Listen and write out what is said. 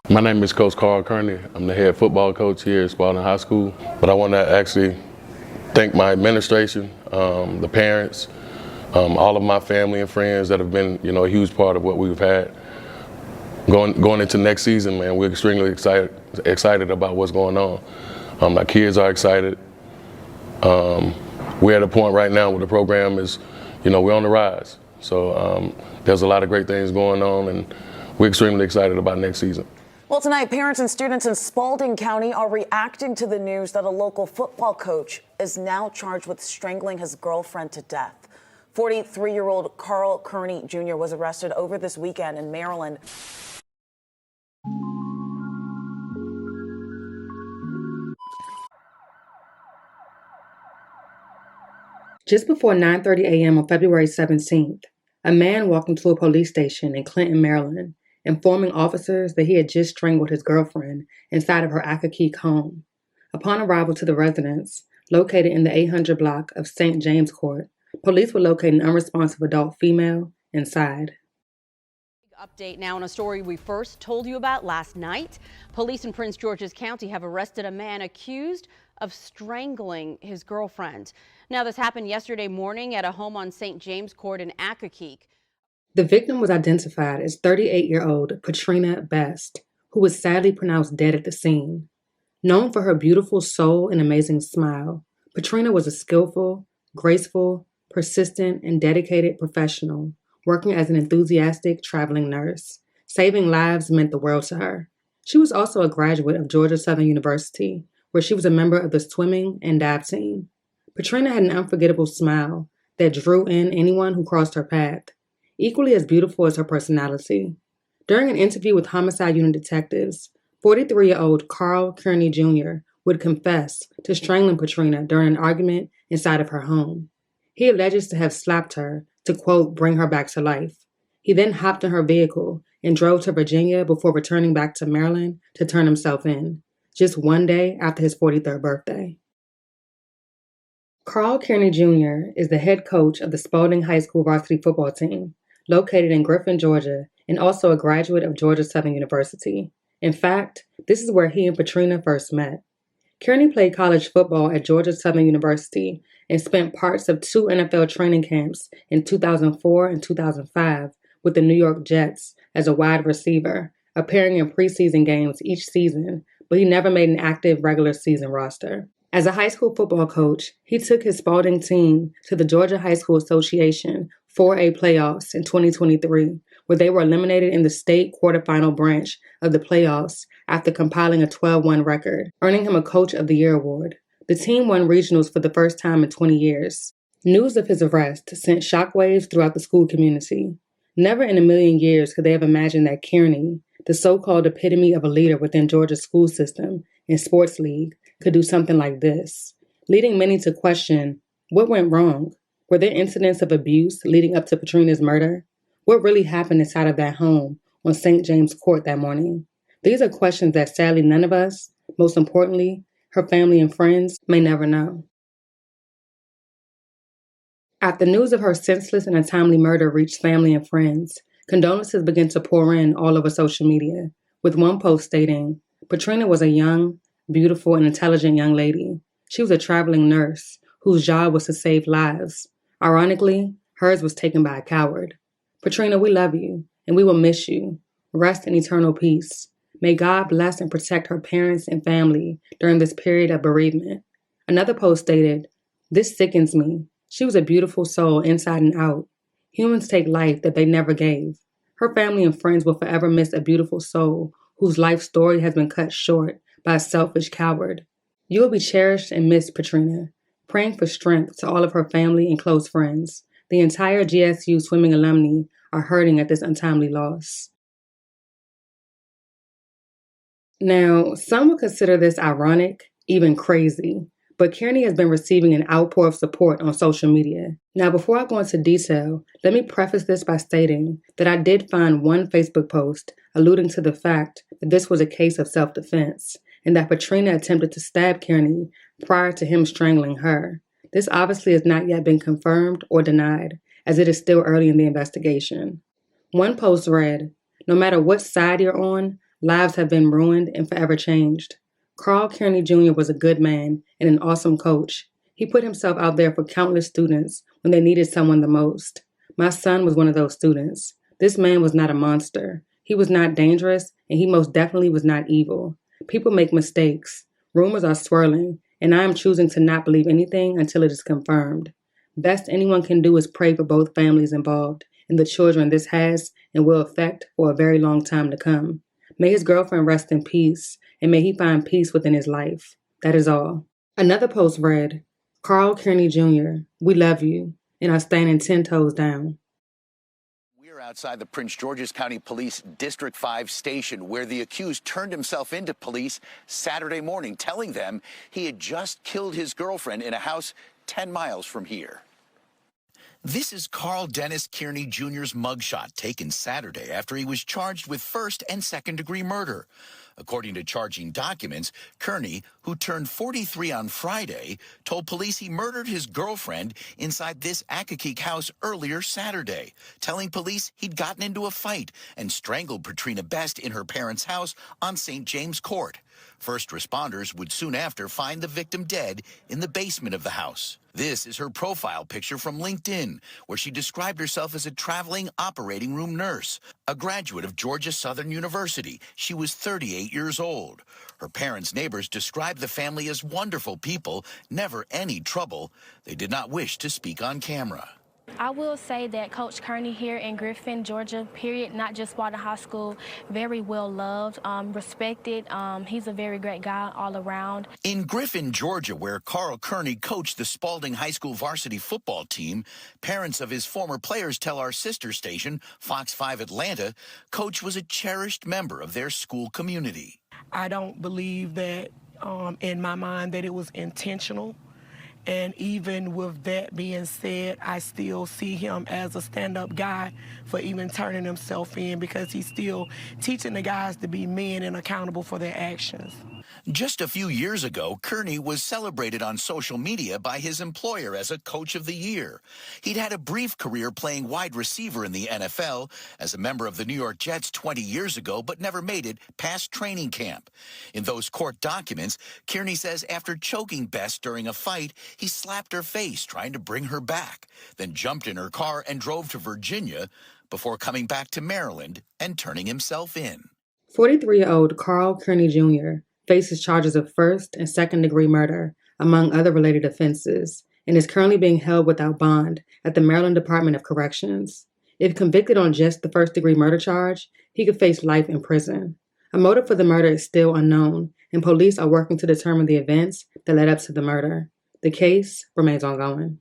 My name is Coach Carl Kearney. I'm the head football coach here at Spalding High School. But I want to actually thank my administration, the parents, all of my family and friends that have been, a huge part of what we've had. Going into next season, man, we're extremely excited about what's going on. My kids are excited. We're at a point right now where the program is, we're on the rise. So there's a lot of great things going on, and we're extremely excited about next season. Well, tonight, parents and students in Spalding County are reacting to the news that a local football coach is now charged with strangling his girlfriend to death. 43-year-old Carl Kearney Jr. was arrested over this weekend in Maryland. Just before 9:30 a.m. on February 17th, a man walked into a police station in Clinton, Maryland, informing officers that he had just strangled his girlfriend inside of her Accokeek home. Upon arrival to the residence, located in the 800 block of St. James Court, police would locate an unresponsive adult female inside. Update now on a story we first told you about last night. Police in Prince George's County have arrested a man accused of strangling his girlfriend. Now, this happened yesterday morning at a home on St. James Court in Accokeek. The victim was identified as 38-year-old Patrina Best, who was sadly pronounced dead at the scene. Known for her beautiful soul and amazing smile, Patrina was a skillful, graceful, persistent, and dedicated professional, working as an enthusiastic traveling nurse. Saving lives meant the world to her. She was also a graduate of Georgia Southern University, where she was a member of the swimming and dive team. Patrina had an unforgettable smile that drew in anyone who crossed her path, equally as beautiful as her personality. During an interview with Homicide Unit detectives, 43-year-old Carl Kearney Jr. would confess to strangling Patrina during an argument inside of her home. He alleges to have slapped her to, quote, bring her back to life. He then hopped in her vehicle and drove to Virginia before returning back to Maryland to turn himself in, just one day after his 43rd birthday. Carl Kearney Jr. is the head coach of the Spalding High School varsity football team, located in Griffin, Georgia, and also a graduate of Georgia Southern University. In fact, this is where he and Patrina first met. Kearney played college football at Georgia Southern University and spent parts of 2 NFL training camps in 2004 and 2005 with the New York Jets as a wide receiver, appearing in preseason games each season, but he never made an active regular season roster. As a high school football coach, he took his Spalding team to the Georgia High School Association 4A playoffs in 2023, where they were eliminated in the state quarterfinal branch of the playoffs after compiling a 12-1 record, earning him a Coach of the Year award. The team won regionals for the first time in 20 years. News of his arrest sent shockwaves throughout the school community. Never in a million years could they have imagined that Kearney, the so-called epitome of a leader within Georgia's school system and sports league, could do something like this, leading many to question what went wrong. Were there incidents of abuse leading up to Patrina's murder? What really happened inside of that home on St. James Court that morning? These are questions that sadly none of us, most importantly, her family and friends, may never know. After news of her senseless and untimely murder reached family and friends, condolences began to pour in all over social media, with one post stating, Patrina was a young, beautiful, and intelligent young lady. She was a traveling nurse whose job was to save lives. Ironically, hers was taken by a coward. Patrina, we love you, and we will miss you. Rest in eternal peace. May God bless and protect her parents and family during this period of bereavement. Another post stated, this sickens me. She was a beautiful soul inside and out. Humans take life that they never gave. Her family and friends will forever miss a beautiful soul whose life story has been cut short by a selfish coward. You will be cherished and missed, Patrina. Praying for strength to all of her family and close friends. The entire GSU swimming alumni are hurting at this untimely loss. Now, some would consider this ironic, even crazy, but Kearney has been receiving an outpour of support on social media. Now, before I go into detail, let me preface this by stating that I did find one Facebook post alluding to the fact that this was a case of self-defense and that Patrina attempted to stab Kearney prior to him strangling her. This obviously has not yet been confirmed or denied, as it is still early in the investigation. One post read, no matter what side you're on, Lives have been ruined and forever changed. Carl Kearney Jr. was a good man and an awesome coach. He put himself out there for countless students when they needed someone the most. My son was one of those students. This man was not a monster. He was not dangerous, and he most definitely was not evil. People make mistakes. Rumors are swirling, and I am choosing to not believe anything until it is confirmed. Best anyone can do is pray for both families involved and the children this has and will affect for a very long time to come. May his girlfriend rest in peace, and may he find peace within his life. That is all. Another post read, Carl Kearney Jr., we love you, and are standing 10 toes down. We're outside the Prince George's County Police District 5 station where the accused turned himself into police Saturday morning, telling them he had just killed his girlfriend in a house 10 miles from here. This is Carl Dennis Kearney Jr.'s mugshot taken Saturday after he was charged with first and second-degree murder. According to charging documents, Kearney, who turned 43 on Friday, told police he murdered his girlfriend inside this Accokeek house earlier Saturday, telling police he'd gotten into a fight and strangled Patrina Best in her parents' house on St. James Court. First responders would soon after find the victim dead in the basement of the house. This is her profile picture from LinkedIn, where she described herself as a traveling operating room nurse, a graduate of Georgia Southern University. She was 38 years old. Her parents' neighbors described the family as wonderful people, never any trouble. They did not wish to speak on camera. I will say that Coach Kearney here in Griffin, Georgia, period, not just Spalding High School, very well loved, respected. He's a very great guy all around. In Griffin, Georgia, where Carl Kearney coached the Spalding High School varsity football team, parents of his former players tell our sister station, Fox 5 Atlanta, Coach was a cherished member of their school community. I don't believe that, in my mind, that it was intentional. And even with that being said, I still see him as a stand-up guy for even turning himself in, because he's still teaching the guys to be men and accountable for their actions. Just a few years ago, Kearney was celebrated on social media by his employer as a Coach of the Year. He'd had a brief career playing wide receiver in the NFL as a member of the New York Jets 20 years ago, but never made it past training camp. In those court documents, Kearney says after choking Best during a fight, he slapped her face trying to bring her back, then jumped in her car and drove to Virginia before coming back to Maryland and turning himself in. 43-year-old Carl Kearney Jr. faces charges of first and second-degree murder, among other related offenses, and is currently being held without bond at the Maryland Department of Corrections. If convicted on just the first-degree murder charge, he could face life in prison. A motive for the murder is still unknown, and police are working to determine the events that led up to the murder. The case remains ongoing.